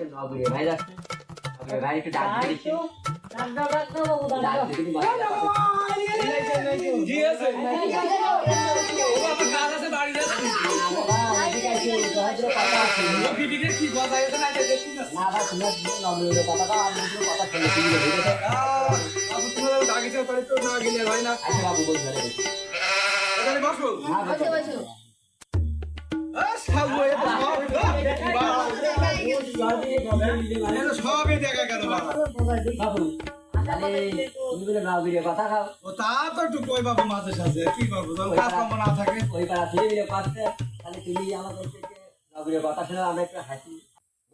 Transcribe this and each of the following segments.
তো নগরে ভাই যাচ্ছে নগরে ভাই একটু ডাক দিয়ে দিচ্ছি ডাক দিয়ে দিবি জি আছে ও তো কাজ আছে বাড়ি যাচ্ছে ও বিটিকে কি কথা আছে না দেখি না না ভাই তুমি নগরের কথাটা আর মুখের কথা শুনে কি হয়ে গেছে বাবু তুমি ডাকিতে পারি তো না গেলে হয় না আচ্ছা বাবু বল ধরে এখানে বসো হ্যাঁ বসো সবই দেখা গেল বাবা বাবু তাহলে তুমি বলে নগরের কথা খাও ও তা তো একটু কই বাবু মাঝে সাথে কি করবো যখন কাজ কর্ম না থাকে ওই পাড়া ছেড়ে দিলে পাঁচটা তাহলে তুমি আমাদের থেকে নগরের কথা শুনে আমরা একটু হাসি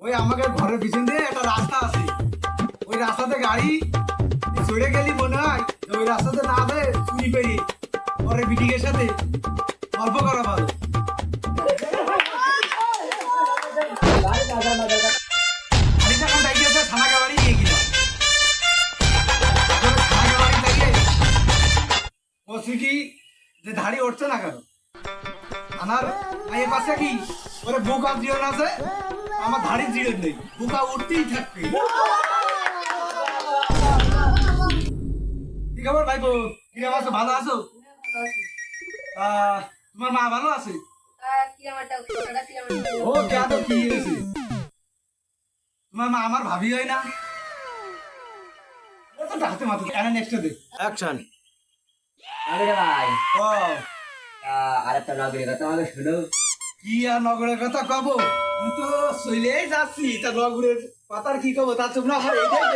ওই আমাকে ঘরের পিছন দিয়ে একটা রাস্তা আছে ওই রাস্তাতে গাড়ি চড়ে গেলি মনে হয় যে ওই রাস্তাতে না দে চুরি করি পরে বিটিকের সাথে গল্প করা ভালো গাড়িটা এখন দাঁড়িয়েছে থানাকে বাড়ি নিয়ে গেলাম থানাকে বাড়ি দাঁড়িয়ে বলছি কি যে ধাড়ি উঠছে না কেন থানার এ পাশে কি ওরে বুকা জিরন আছে আমার ধাড়ি জিরন নেই বুকা উঠতেই থাকবে কি খবর ভাইপো কিরম আছো ভালো আছো তোমার মা ভালো আছে ও কেন কি হয়েছে তোমার মা আমার ভাবি হয় না হাতে মাথা কেন নেক্সট দে অ্যাকশন নগরে ভাই ও আরেকটা নগরের কথা আমাকে শুনো কি আর নগরের কথা কব আমি তো চলেই যাচ্ছি তা নগরের কথার কি কব তা তোমরা আমার এইটাই